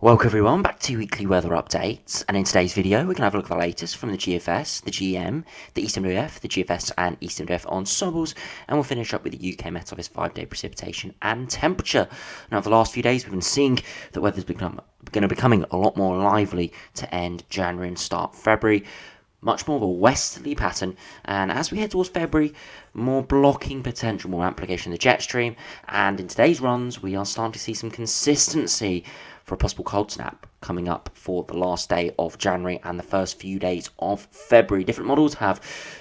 Welcome everyone back to Weekly Weather Updates, and in today's video we're going to have a look at the latest from the GFS, the GM, the ECMWF, the GFS and ECMWF Ensembles, and we'll finish up with the UK Met Office 5-day precipitation and temperature. Now for the last few days we've been seeing that weather's going to be becoming a lot more lively to end January and start February. Much more of a westerly pattern, and as we head towards February, more blocking potential, more amplification of the jet stream, and in today's runs we are starting to see some consistency for a possible cold snap coming up for the last day of January and the first few days of February. Different models have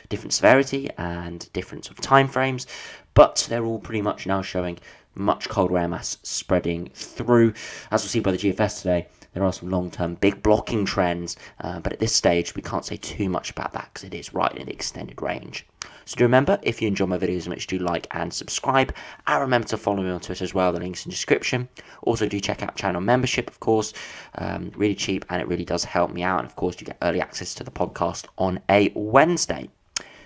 different severity and different sort of time frames, but they're all pretty much now showing much colder air mass spreading through. As we'll see by the GFS today, there are some long-term big blocking trends, but at this stage we can't say too much about that because it is right in the extended range. So do remember, if you enjoy my videos, make sure to like and subscribe, and remember to follow me on Twitter as well, the link's in the description. Also do check out channel membership, of course, really cheap and it really does help me out, and of course you get early access to the podcast on a Wednesday.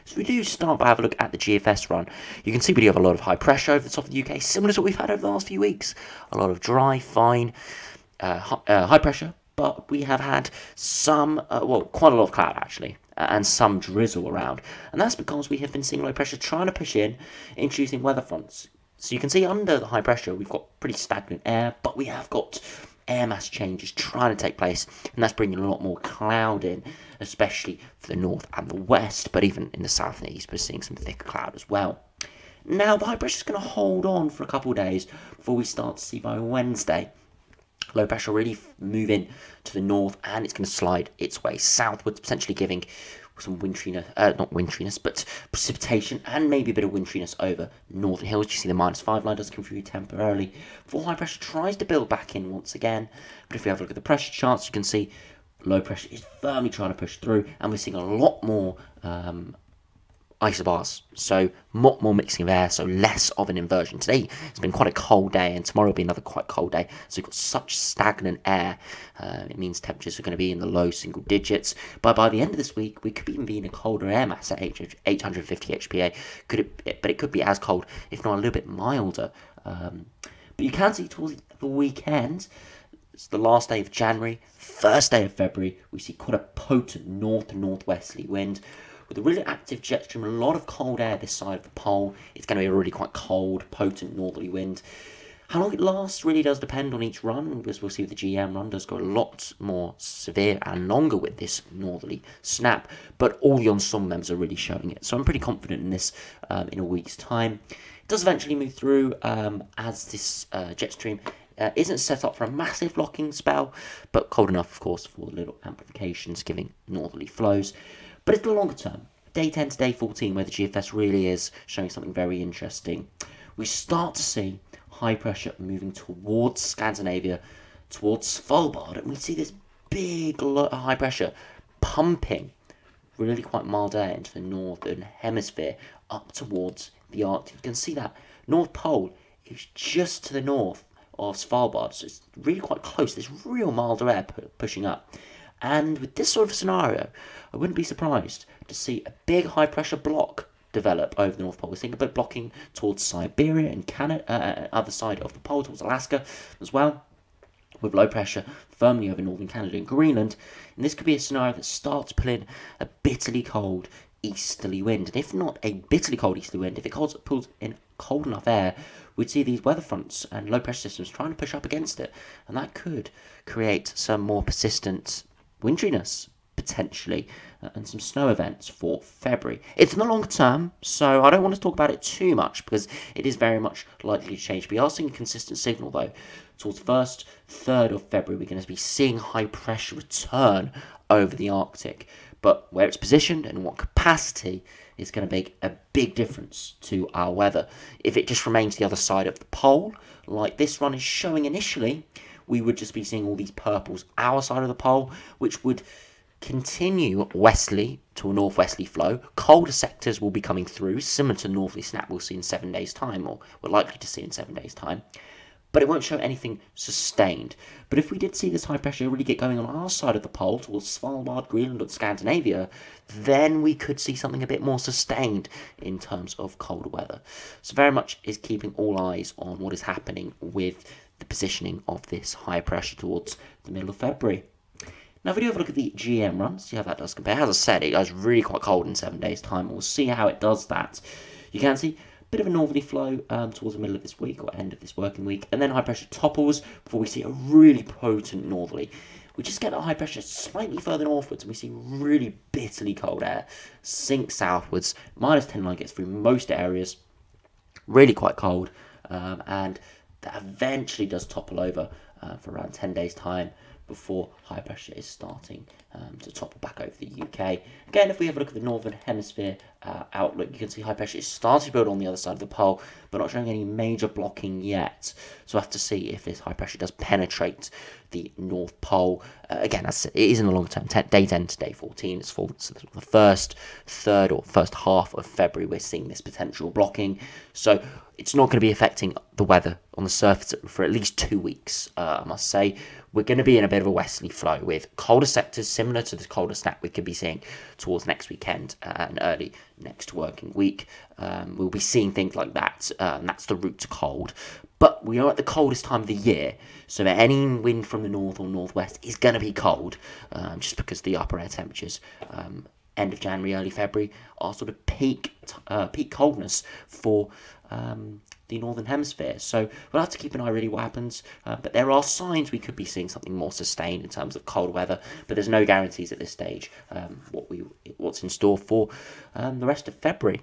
So we do start by having a look at the GFS run. You can see we do have a lot of high pressure over the top of the UK, similar to what we've had over the last few weeks. A lot of dry, fine, high pressure, but we have had some, quite a lot of cloud actually, and some drizzle around. And that's because we have been seeing low pressure trying to push in, introducing weather fronts. So you can see under the high pressure, we've got pretty stagnant air, but we have got air mass changes trying to take place, and that's bringing a lot more cloud in, especially for the north and the west, but even in the south and east, we're seeing some thicker cloud as well. Now, the high pressure is going to hold on for a couple of days before we start to see by Wednesday low pressure really move in to the north, and it's going to slide its way southwards, potentially giving some winteriness, not winteriness, but precipitation and maybe a bit of winteriness over northern hills. You see the -5 line does come through temporarily before high pressure tries to build back in once again. But if we have a look at the pressure charts, you can see low pressure is firmly trying to push through, and we're seeing a lot more isobars, so more mixing of air, so less of an inversion. Today it's been quite a cold day, and tomorrow will be another quite cold day, so we've got such stagnant air. It means temperatures are going to be in the low single digits, but by the end of this week we could even be in a colder air mass at 850 HPA, but it could be as cold, if not a little bit milder. But you can see towards the weekend, it's the last day of January, first day of February, we see quite a potent north to northwesterly wind with a really active jet stream, a lot of cold air this side of the pole. It's going to be a really quite cold, potent northerly wind. How long it lasts really does depend on each run, because we'll see with the GM run does go a lot more severe and longer with this northerly snap, but all the ensemble members are really showing it. So I'm pretty confident in this in a week's time. It does eventually move through as this jet stream isn't set up for a massive blocking spell, but cold enough, of course, for little amplifications, giving northerly flows. But it's the longer term, day 10 to day 14, where the GFS really is showing something very interesting. We start to see high pressure moving towards Scandinavia, towards Svalbard, and we see this big high pressure pumping really quite mild air into the northern hemisphere up towards the Arctic. You can see that North Pole is just to the north of Svalbard, so it's really quite close. There's real milder air pushing up. And with this sort of scenario, I wouldn't be surprised to see a big high pressure block develop over the North Pole. We're seeing a bit blocking towards Siberia and Canada, other side of the pole, towards Alaska as well, with low pressure firmly over northern Canada and Greenland. And this could be a scenario that starts to pull in a bitterly cold easterly wind. And if not a bitterly cold easterly wind, if it pulls in cold enough air, we'd see these weather fronts and low pressure systems trying to push up against it. And that could create some more persistent winteriness, potentially, and some snow events for February. It's in the long term, so I don't want to talk about it too much because it is very much likely to change. We are seeing a consistent signal, though. Towards 1st, 3rd of February, we're going to be seeing high pressure return over the Arctic. But where it's positioned and what capacity is going to make a big difference to our weather. If it just remains the other side of the pole, like this run is showing initially, we would just be seeing all these purples our side of the pole, which would continue westerly to a northwesterly flow. Colder sectors will be coming through, similar to the northerly snap we'll see in 7 days' time, or we're likely to see in 7 days' time. But it won't show anything sustained. But if we did see this high pressure really get going on our side of the pole, towards Svalbard, Greenland, or Scandinavia, then we could see something a bit more sustained in terms of colder weather. So very much is keeping all eyes on what is happening with the positioning of this high pressure towards the middle of February. Now, if we do have a look at the GM run, see how that does compare. As I said, it goes really quite cold in 7 days' time. We'll see how it does that. You can see a bit of a northerly flow towards the middle of this week or end of this working week, and then high pressure topples before we see a really potent northerly. We just get that high pressure slightly further northwards, and we see really bitterly cold air sink southwards. -10 line gets through most areas, really quite cold, and that eventually does topple over for around 10 days' time before high pressure is starting to topple back over the UK. Again, if we have a look at the Northern Hemisphere outlook, you can see high pressure is starting to build on the other side of the pole, but not showing any major blocking yet. So we'll have to see if this high pressure does penetrate the North Pole. Again, as I said, it is in the long term, day 10 to day 14. It's for the first half of February, we're seeing this potential blocking. So it's not going to be affecting the weather on the surface for at least 2 weeks, I must say. We're going to be in a bit of a westerly flow with colder sectors, similar to the colder snap we could be seeing towards next weekend and early next working week. We'll be seeing things like that, and that's the route to cold. But we are at the coldest time of the year, so any wind from the north or northwest is going to be cold, just because the upper air temperatures end of January, early February are sort of peak coldness for the Northern Hemisphere. So we'll have to keep an eye really what happens, but there are signs we could be seeing something more sustained in terms of cold weather, but there's no guarantees at this stage what's in store for the rest of February.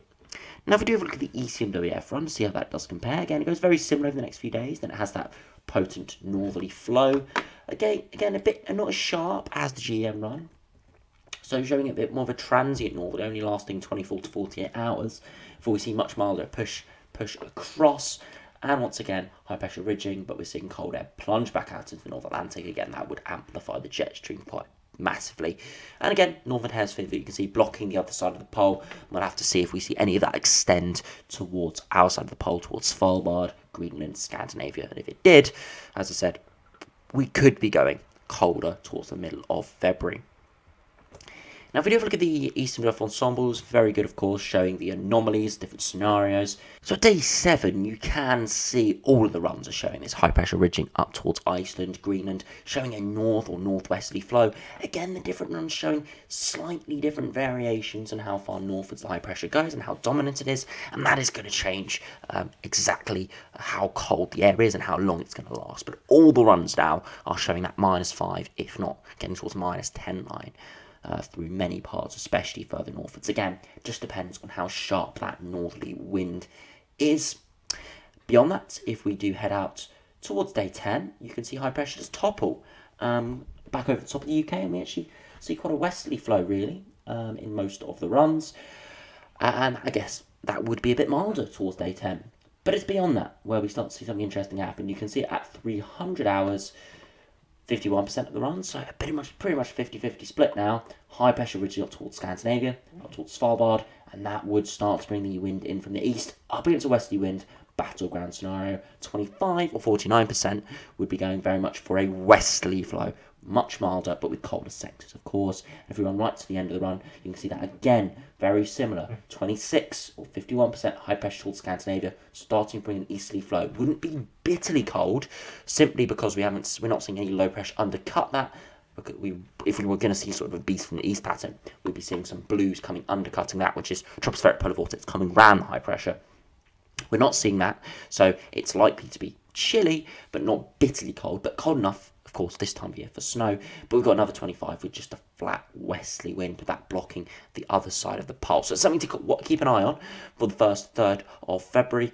Now, if we do have a look at the ECMWF run, see how that does compare. Again, it goes very similar over the next few days. Then it has that potent northerly flow. Again, a bit not as sharp as the GM run. So showing a bit more of a transient northerly, only lasting 24 to 48 hours, before we see much milder push across. And once again, high pressure ridging, but we're seeing cold air plunge back out into the North Atlantic. Again, that would amplify the jet stream quite massively. And again, Northern Hemisphere that you can see blocking the other side of the pole. We'll have to see if we see any of that extend towards our side of the pole, towards Svalbard, Greenland, Scandinavia. And if it did, as I said, we could be going colder towards the middle of February. Now, if we do have a look at the ECMWF Ensembles, very good, of course, showing the anomalies, different scenarios. So at day 7, you can see all of the runs are showing this high-pressure ridging up towards Iceland, Greenland, showing a north or northwesterly flow. Again, the different runs showing slightly different variations in how far northwards the high pressure goes and how dominant it is, and that is going to change exactly how cold the air is and how long it's going to last. But all the runs now are showing that -5, if not getting towards -10 line. Through many parts, especially further northwards. Again, it just depends on how sharp that northerly wind is. Beyond that, if we do head out towards day 10, you can see high pressure just topple back over the top of the UK, and we actually see quite a westerly flow, really, in most of the runs. And I guess that would be a bit milder towards day 10. But it's beyond that where we start to see something interesting happen. You can see it at 300 hours, 51% of the run, so pretty much 50-50 split now. High pressure ridging up towards Scandinavia, up towards Svalbard, and that would start to bring the wind in from the east, up against a westerly wind, battleground scenario. 25 or 49% would be going very much for a westerly flow, much milder, but with colder sectors, of course. And if we run right to the end of the run, you can see that again, very similar. 26 or 51% high pressure towards Scandinavia, starting to bring an easterly flow. Wouldn't be bitterly cold, simply because we're not seeing any low pressure undercut that. If we were going to see sort of a beast from the east pattern, we'd be seeing some blues coming undercutting that, which is tropospheric polar vortex coming round the high pressure. We're not seeing that, so it's likely to be chilly, but not bitterly cold, but cold enough, of course, this time of year for snow. But we've got another 25 with just a flat westerly wind, with that blocking the other side of the pole. So it's something to keep an eye on for the first third of February.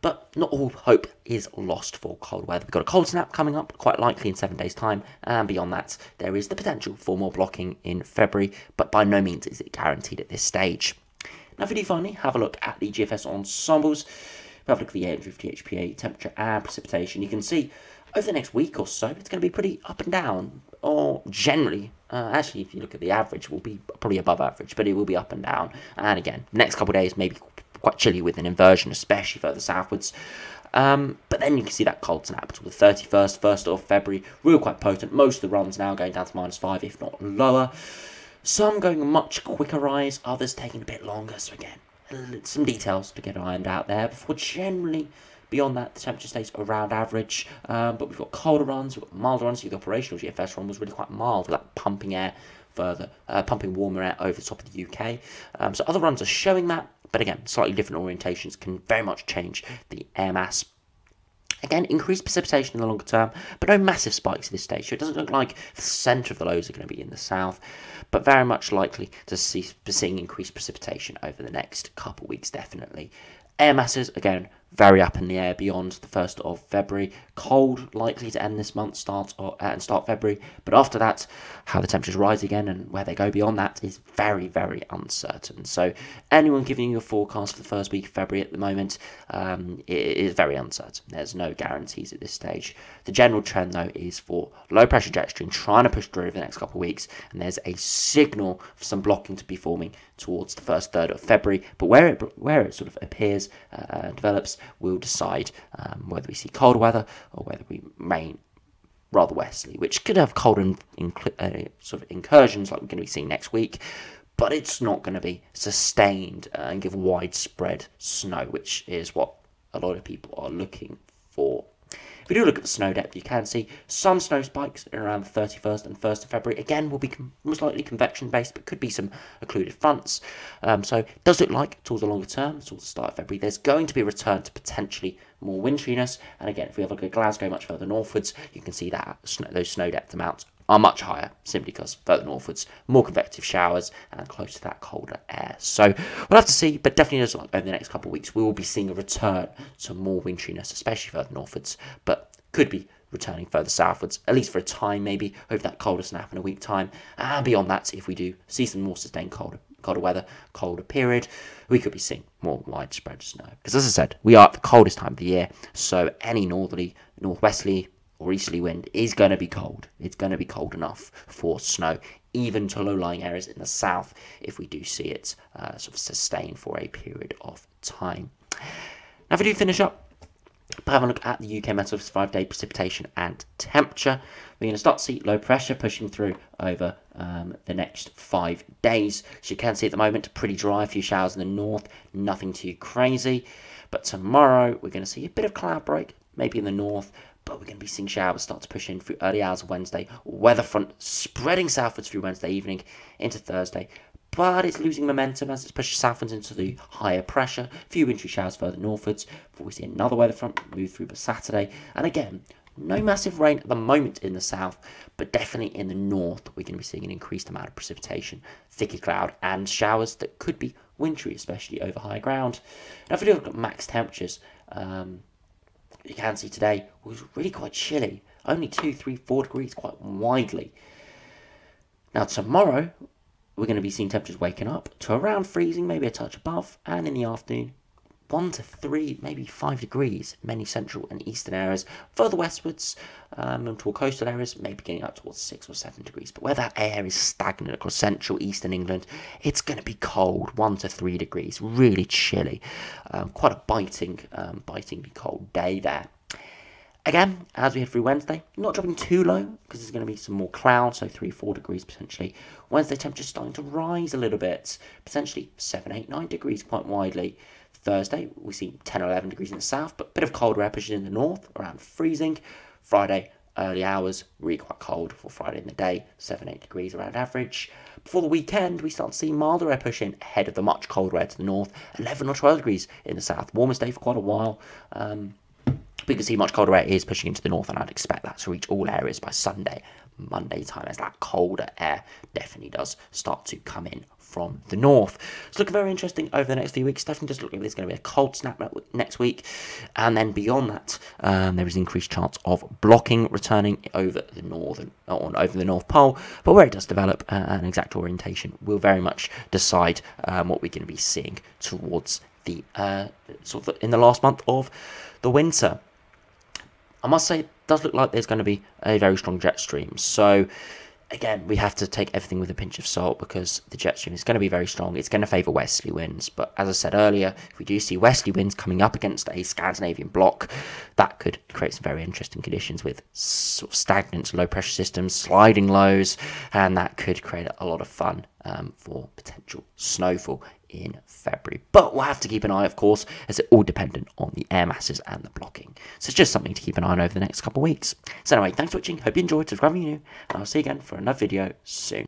But not all hope is lost for cold weather. We've got a cold snap coming up, quite likely in 7 days' time. And beyond that, there is the potential for more blocking in February, but by no means is it guaranteed at this stage. Now, if we do finally have a look at the GFS Ensembles, we have a look at the 850 HPA temperature and precipitation. You can see over the next week or so, it's going to be pretty up and down, or generally, actually, if you look at the average, it will be probably above average, but it will be up and down. And again, next couple of days, maybe quite chilly with an inversion, especially further southwards. But then you can see that cold snap until the 31st, 1st of February, real quite potent. Most of the runs now going down to -5, if not lower. Some going a much quicker rise, others taking a bit longer. So again, some details to get ironed out there before generally Beyond that, the temperature stays around average, but we've got colder runs, we've got milder runs. So the operational GFS run was really quite mild, with that pumping air further, pumping warmer air over the top of the UK. So other runs are showing that, but again, slightly different orientations can very much change the air mass. Again, increased precipitation in the longer term, but no massive spikes at this stage. So it doesn't look like the centre of the lows are going to be in the south, but very much likely to see seeing increased precipitation over the next couple of weeks, definitely. Air masses, again, very up in the air beyond the 1st of February. Cold, likely to end this month, start February. But after that, how the temperatures rise again and where they go beyond that is very, very uncertain. So anyone giving you a forecast for the first week of February at the moment, it is very uncertain. There's no guarantees at this stage. The general trend, though, is for low pressure jet stream trying to push through over the next couple of weeks. And there's a signal for some blocking to be forming towards the first third of February. But where it sort of appears, develops, we'll decide whether we see colder weather or whether we remain rather westerly, which could have cold sort of incursions like we're going to be seeing next week, but it's not going to be sustained and give widespread snow, which is what a lot of people are looking for. If we do look at the snow depth, you can see some snow spikes around the 31st and 1st of February. Again, will be most likely convection-based, but could be some occluded fronts. So it does look like, towards the longer term, towards the start of February, there's going to be a return to potentially more winteriness. And again, if we have a look at Glasgow much further northwards, you can see that those snow depth amounts are much higher, simply because further northwards, more convective showers and close to that colder air. So we'll have to see, but definitely does look like over the next couple of weeks we will be seeing a return to more winteriness, especially further northwards, but could be returning further southwards, at least for a time maybe, over that colder snap in a week time. And beyond that, if we do see some more sustained colder weather, colder period, we could be seeing more widespread snow. Because as I said, we are at the coldest time of the year, so any northerly, northwesterly or easterly wind is going to be cold. It's going to be cold enough for snow, even to low-lying areas in the south, if we do see it sort of sustain for a period of time. Now, if we do finish up, have a look at the UK Met Office 5-day precipitation and temperature. We're going to start to see low pressure pushing through over the next 5 days. As you can see at the moment, pretty dry, a few showers in the north, nothing too crazy. But tomorrow, we're going to see a bit of cloud break, maybe in the north, but we're going to be seeing showers start to push in through early hours of Wednesday. Weather front spreading southwards through Wednesday evening into Thursday. But it's losing momentum as it's pushed southwards into the higher pressure. A few wintry showers further northwards before we see another weather front move through by Saturday. And again, no massive rain at the moment in the south, but definitely in the north, we're going to be seeing an increased amount of precipitation, thicker cloud, and showers that could be wintry, especially over high ground. Now, if we look at max temperatures, you can see today was really quite chilly, only 2, 3, 4 degrees quite widely. Now, tomorrow, we're going to be seeing temperatures waking up to around freezing, maybe a touch above, and in the afternoon, 1 to 3, maybe 5 degrees, many central and eastern areas. Further westwards, toward coastal areas, maybe getting up towards 6 or 7 degrees. But where that air is stagnant across central, eastern England, it's going to be cold, 1 to 3 degrees, really chilly. Quite a bitingly cold day there. Again, as we head through Wednesday, not dropping too low because there's going to be some more cloud, so 3, 4 degrees potentially. Wednesday temperatures starting to rise a little bit, potentially 7, 8, 9 degrees quite widely. Thursday, we see 10 or 11 degrees in the south, but a bit of colder air pushing in the north, around freezing. Friday, early hours, really quite cold for Friday in the day, 7, 8 degrees around average. Before the weekend, we start to see milder air push in ahead of the much colder air to the north, 11 or 12 degrees in the south. Warmest day for quite a while. We can see much colder air is pushing into the north, and I'd expect that to reach all areas by Sunday, Monday time, as that colder air definitely does start to come in from the north. It's looking very interesting over the next few weeks. Definitely just looking like there's going to be a cold snap next week, and then beyond that, there is increased chance of blocking returning over the North Pole. But where it does develop, an exact orientation will very much decide what we're going to be seeing towards the sort of in the last month of the winter. I must say, it does look like there's going to be a very strong jet stream. So, again, we have to take everything with a pinch of salt because the jet stream is going to be very strong. It's going to favour westerly winds. But as I said earlier, if we do see westerly winds coming up against a Scandinavian block, that could create some very interesting conditions with sort of stagnant low pressure systems, sliding lows, and that could create a lot of fun for potential snowfall in February. But we'll have to keep an eye, of course, as it's all dependent on the air masses and the blocking. So it's just something to keep an eye on over the next couple of weeks. So anyway, thanks for watching. Hope you enjoyed. Subscribe if you're new, and I'll see you again for another video soon.